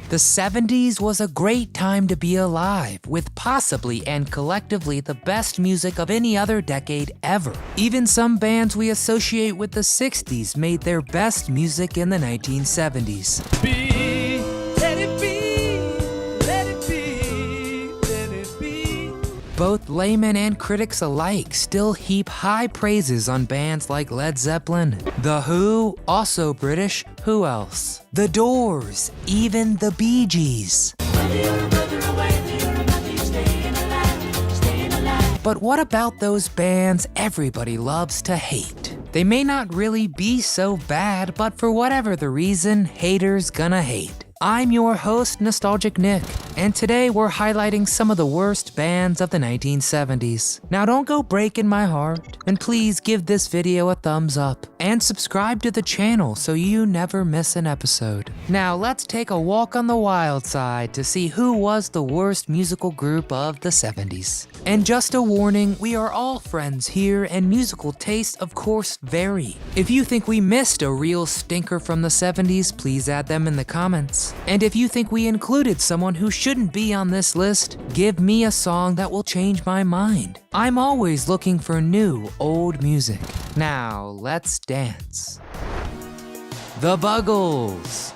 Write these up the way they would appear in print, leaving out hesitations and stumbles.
The 70s was a great time to be alive, with possibly and collectively the best music of any other decade ever. Even some bands we associate with the 60s made their best music in the 1970s. Both laymen and critics alike still heap high praises on bands like Led Zeppelin, The Who, also British, who else? The Doors, even the Bee Gees. But what about those bands everybody loves to hate? They may not really be so bad, but for whatever the reason, haters gonna hate. I'm your host, Nostalgic Nick, and today we're highlighting some of the worst bands of the 1970s. Now don't go breaking my heart, and please give this video a thumbs up, and subscribe to the channel so you never miss an episode. Now let's take a walk on the wild side to see who was the worst musical group of the 70s. And just a warning, we are all friends here, and musical tastes of course vary. If you think we missed a real stinker from the 70s, please add them in the comments. And if you think we included someone who shouldn't be on this list, give me a song that will change my mind. I'm always looking for new, old music. Now, let's dance. The Buggles.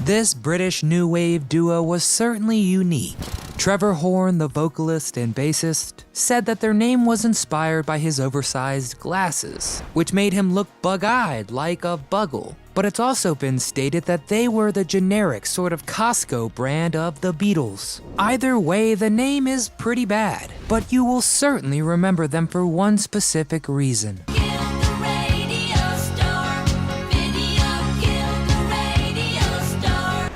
This British new wave duo was certainly unique. Trevor Horn, the vocalist and bassist, said that their name was inspired by his oversized glasses, which made him look bug-eyed like a Buggle. But it's also been stated that they were the generic sort of Costco brand of the Beatles. Either way, the name is pretty bad, but you will certainly remember them for one specific reason.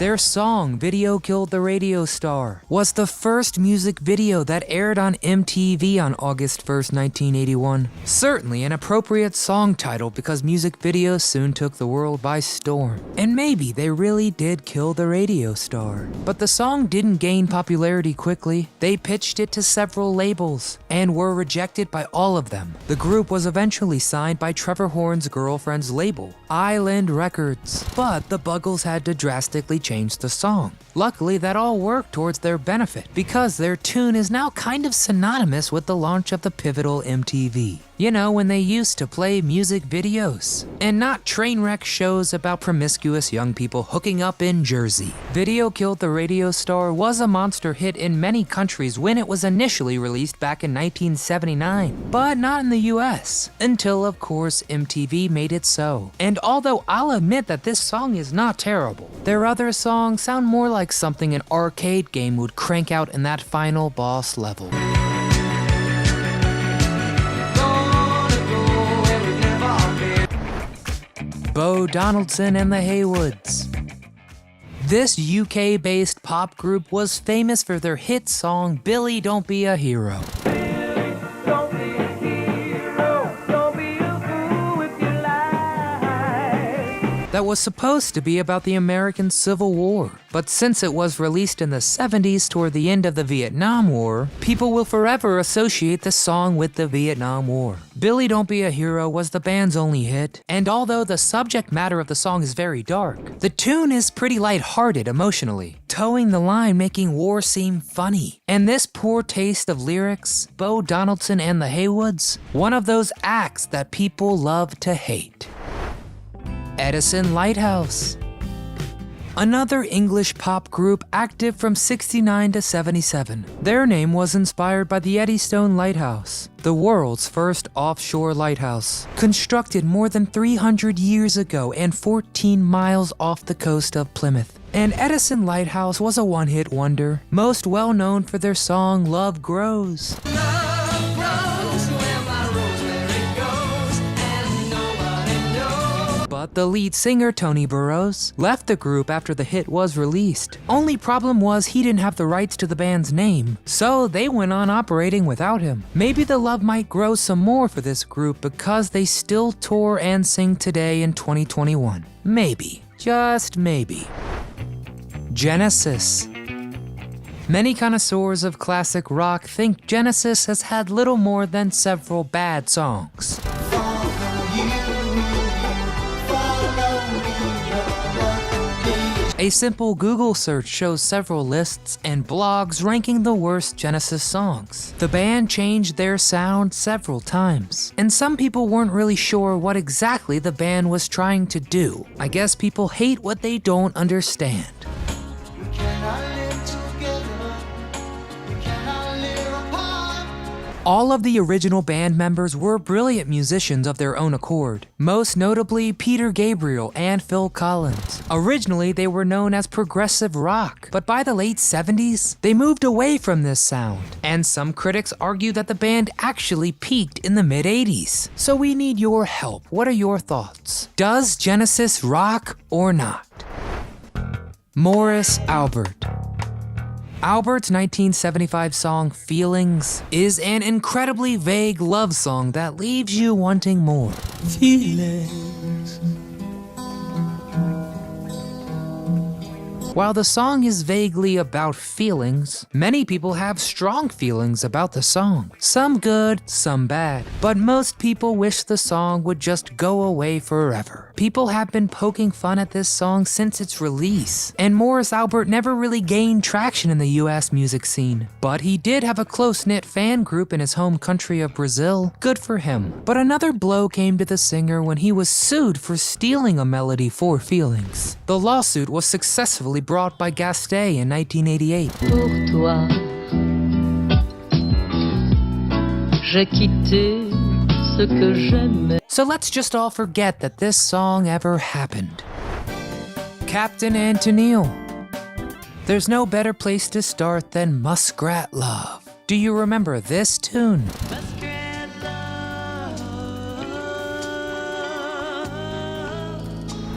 Their song, Video Killed the Radio Star, was the first music video that aired on MTV on August 1st, 1981. Certainly an appropriate song title because music videos soon took the world by storm. And maybe they really did kill the radio star. But the song didn't gain popularity quickly. They pitched it to several labels and were rejected by all of them. The group was eventually signed by Trevor Horn's girlfriend's label, Island Records. But the Buggles had to drastically change the song. Luckily, that all worked towards their benefit because their tune is now kind of synonymous with the launch of the pivotal MTV. You know, when they used to play music videos, and not train wreck shows about promiscuous young people hooking up in Jersey. Video Killed the Radio Star was a monster hit in many countries when it was initially released back in 1979, but not in the US, until of course MTV made it so. And although I'll admit that this song is not terrible, their other songs sound more like something an arcade game would crank out in that final boss level. Bo Donaldson and the Haywoods. This UK-based pop group was famous for their hit song, Billy Don't Be a Hero. That was supposed to be about the American Civil War, but since it was released in the 70s toward the end of the Vietnam War, people will forever associate the song with the Vietnam War. Billy Don't Be a Hero was the band's only hit, and although the subject matter of the song is very dark, the tune is pretty lighthearted emotionally, towing the line making war seem funny. And this poor taste of lyrics, Bo Donaldson and the Haywoods, one of those acts that people love to hate. Edison Lighthouse. Another English pop group active from 69 to 77. Their name was inspired by the Eddystone Lighthouse, the world's first offshore lighthouse, constructed more than 300 years ago and 14 miles off the coast of Plymouth. And Edison Lighthouse was a one-hit wonder, most well known for their song Love Grows. But the lead singer, Tony Burrows, left the group after the hit was released. Only problem was he didn't have the rights to the band's name, so they went on operating without him. Maybe the love might grow some more for this group because they still tour and sing today in 2021. Maybe, just maybe. Genesis. Many connoisseurs of classic rock think Genesis has had little more than several bad songs. A simple Google search shows several lists and blogs ranking the worst Genesis songs. The band changed their sound several times, and some people weren't really sure what exactly the band was trying to do. I guess people hate what they don't understand. All of the original band members were brilliant musicians of their own accord, most notably Peter Gabriel and Phil Collins. Originally, they were known as progressive rock, but by the late 70s, they moved away from this sound, and some critics argue that the band actually peaked in the mid-80s. So we need your help. What are your thoughts? Does Genesis rock or not? Morris Albert. Albert's 1975 song Feelings is an incredibly vague love song that leaves you wanting more. Feelings. While the song is vaguely about feelings, many people have strong feelings about the song. Some good, some bad, but most people wish the song would just go away forever. People have been poking fun at this song since its release, and Morris Albert never really gained traction in the US music scene. But he did have a close-knit fan group in his home country of Brazil. Good for him. But another blow came to the singer when he was sued for stealing a melody for Feelings. The lawsuit was successfully brought by Gastet in 1988. Pour toi, j'ai quitté ce que j'aimais. So let's just all forget that this song ever happened. Captain Antonio. There's no better place to start than Muskrat Love. Do you remember this tune? Muskrat love.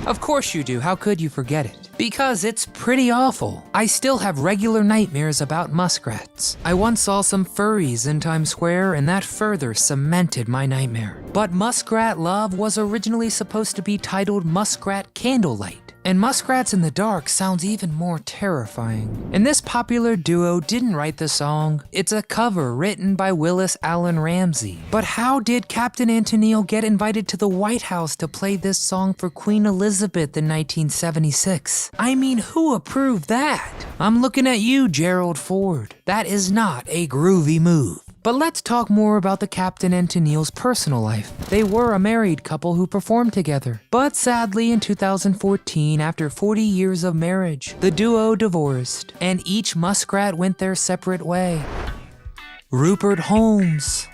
Of course you do, how could you forget it? Because it's pretty awful. I still have regular nightmares about muskrats. I once saw some furries in Times Square and that further cemented my nightmare. But Muskrat Love was originally supposed to be titled Muskrat Candlelight. And Muskrats in the Dark sounds even more terrifying. And this popular duo didn't write the song. It's a cover written by Willis Allen Ramsey. But how did Captain Antonio get invited to the White House to play this song for Queen Elizabeth in 1976? I mean, who approved that? I'm looking at you, Gerald Ford. That is not a groovy move. But let's talk more about the Captain and Tennille's personal life. They were a married couple who performed together. But sadly, in 2014, after 40 years of marriage, the duo divorced, and each muskrat went their separate way. Rupert Holmes.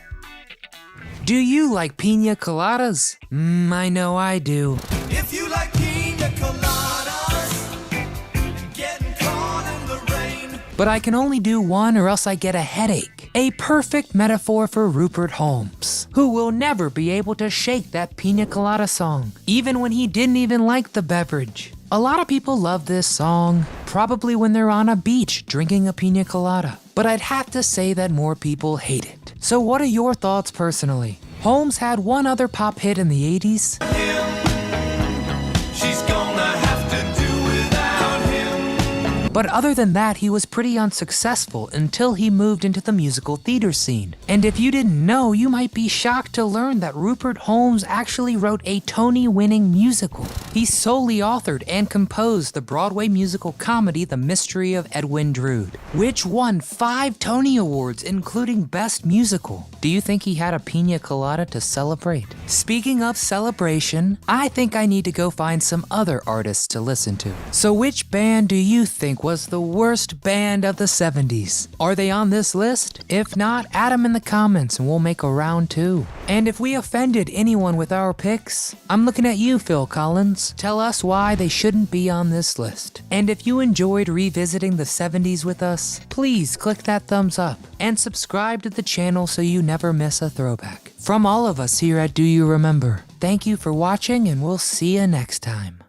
Do you like pina coladas? I know I do. If you like pina coladas, getting caught in the rain. But I can only do one or else I get a headache. A perfect metaphor for Rupert Holmes, who will never be able to shake that pina colada song, even when he didn't even like the beverage. A lot of people love this song, probably when they're on a beach drinking a pina colada. But I'd have to say that more people hate it. So what are your thoughts personally? Holmes had one other pop hit in the 80s. She's gonna have to do without him. But other than that, he was pretty unsuccessful until he moved into the musical theater scene. And if you didn't know, you might be shocked to learn that Rupert Holmes actually wrote a Tony-winning musical. He solely authored and composed the Broadway musical comedy The Mystery of Edwin Drood, which won 5 Tony Awards, including Best Musical. Do you think he had a pina colada to celebrate? Speaking of celebration, I think I need to go find some other artists to listen to. So which band do you think was the worst band of the 70s? Are they on this list? If not, add them in the comments and we'll make a round 2. And if we offended anyone with our picks, I'm looking at you, Phil Collins. Tell us why they shouldn't be on this list. And if you enjoyed revisiting the 70s with us, please click that thumbs up and subscribe to the channel so you never miss a throwback. From all of us here at Do You Remember, thank you for watching and we'll see you next time.